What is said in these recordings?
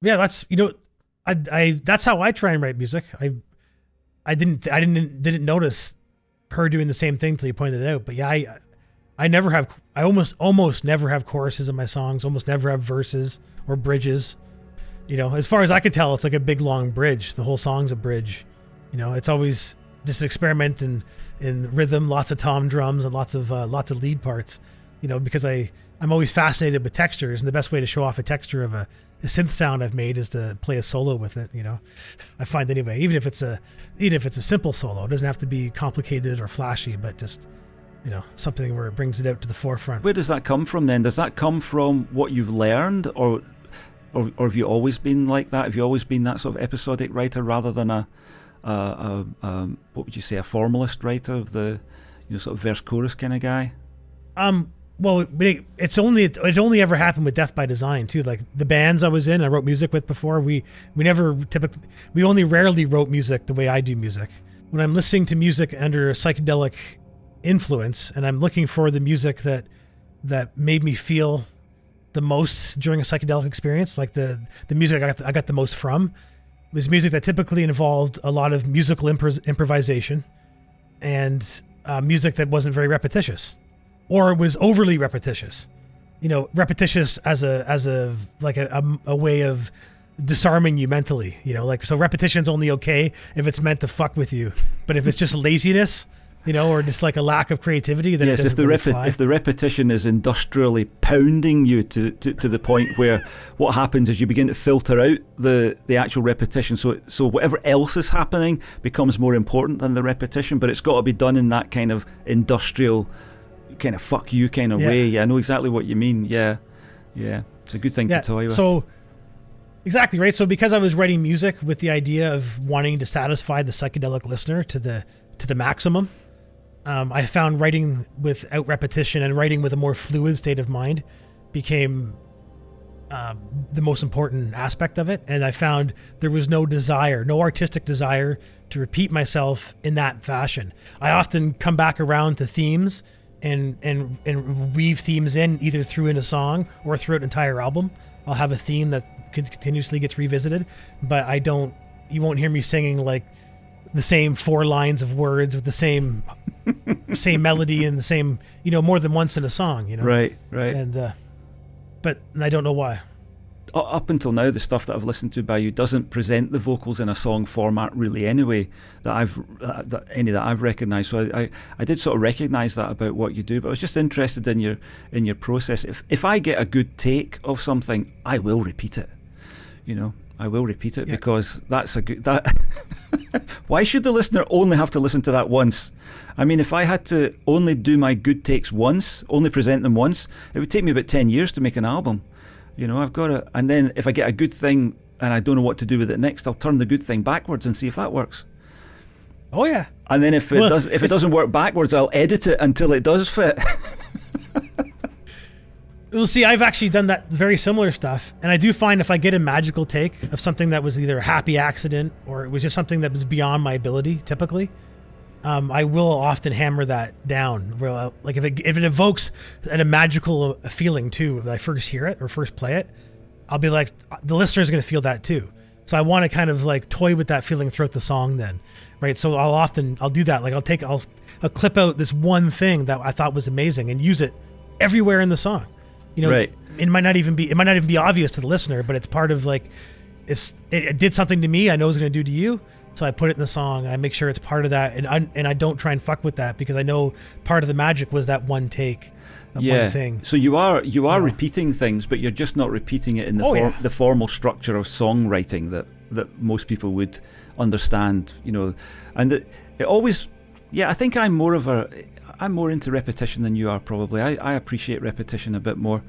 Yeah, that's I that's how I try and write music. I didn't notice her doing the same thing till you pointed it out. But yeah, I almost never have choruses in my songs. Almost never have verses or bridges. As far as I could tell, it's like a big long bridge. The whole song's a bridge. It's always just an experiment in rhythm, lots of tom drums and lots of lead parts. Because I'm always fascinated with textures, and the best way to show off a texture of a synth sound I've made is to play a solo with it. I find anyway, even if it's a simple solo, it doesn't have to be complicated or flashy, but just something where it brings it out to the forefront. Where does that come from then? Does that come from what you've learned, or have you always been like that? Have you always been that sort of episodic writer rather than a what would you say, a formalist writer of the sort of verse chorus kind of guy? Well, it only ever happened with Death by Design too. Like the bands I was in, I wrote music with before. We only rarely wrote music the way I do music. When I'm listening to music under a psychedelic influence, and I'm looking for the music that made me feel the most during a psychedelic experience, like the music I got the most from, was music that typically involved a lot of musical improvisation and music that wasn't very repetitious, or was overly repetitious. Repetitious as a way of disarming you mentally. So repetition's only okay if it's meant to fuck with you, but if it's just laziness, or just like a lack of creativity, then yes, it doesn't if the repetition is industrially pounding you to the point where what happens is you begin to filter out the actual repetition, so whatever else is happening becomes more important than the repetition, but it's got to be done in that kind of industrial kind of fuck you kind of way. Yeah, I know exactly what you mean. Yeah, it's a good thing to toy with. So exactly right. So because I was writing music with the idea of wanting to satisfy the psychedelic listener to the maximum, I found writing without repetition and writing with a more fluid state of mind became the most important aspect of it. And I found there was no artistic desire to repeat myself in that fashion. I often come back around to themes and weave themes in either through in a song or through an entire album. I'll have a theme that continuously gets revisited, but you won't hear me singing like the same 4 lines of words with the same melody and the same, more than once in a song, Right. And, but I don't know why. Up until now, the stuff that I've listened to by you doesn't present the vocals in a song format really anyway, that I've recognised. So I did sort of recognise that about what you do, but I was just interested in your process. If I get a good take of something, I will repeat it. I will repeat it because that's a good... Why should the listener only have to listen to that once? I mean, if I had to only do my good takes once, only present them once, it would take me about 10 years to make an album. I've got to... And then if I get a good thing and I don't know what to do with it next, I'll turn the good thing backwards and see if that works. Oh, yeah. And then if it doesn't work backwards, I'll edit it until it does fit. Well, see, I've actually done that very similar stuff, and I do find if I get a magical take of something that was either a happy accident or it was just something that was beyond my ability, typically, I will often hammer that down. Like if it evokes a magical feeling too, when I first hear it or first play it, I'll be like, the listener's going to feel that too. So I want to kind of like toy with that feeling throughout the song then, right? So I'll do that. Like I'll clip out this one thing that I thought was amazing and use it everywhere in the song. Right. It might not even be obvious to the listener, but it's part of like, it did something to me I know it's going to do to you. So I put it in the song. I make sure it's part of that, and I don't try and fuck with that because I know part of the magic was that one take, one thing. So you are repeating things, but you're just not repeating it in the formal structure of songwriting that most people would understand. And it always, I think I'm more into repetition than you are probably. I appreciate repetition a bit more.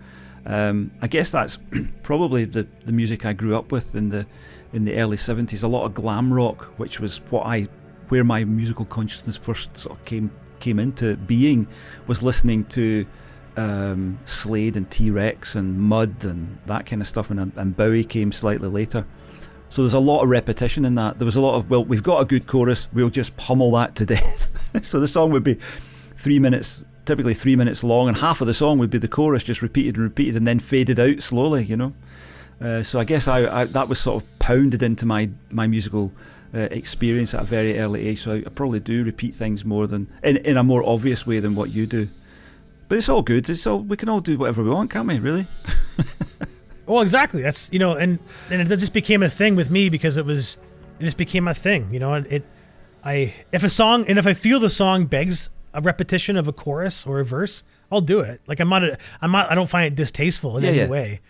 I guess that's probably the music I grew up with in the early 70s. A lot of glam rock, which was where my musical consciousness first sort of came into being, was listening to Slade and T-Rex and Mud and that kind of stuff, and Bowie came slightly later. So there's a lot of repetition in that. There was a lot of, well, we've got a good chorus, we'll just pummel that to death. So the song would be 3 minutes, typically 3 minutes long, and half of the song would be the chorus just repeated and repeated and then faded out slowly, So I guess I that was sort of pounded into my musical experience at a very early age. So I probably do repeat things more than in a more obvious way than what you do. But it's all good. We can all do whatever we want, can't we? Really? Well, exactly. That's and it just became a thing with me because it just became a thing. If I feel the song begs a repetition of a chorus or a verse, I'll do it. Like I don't find it distasteful in any way.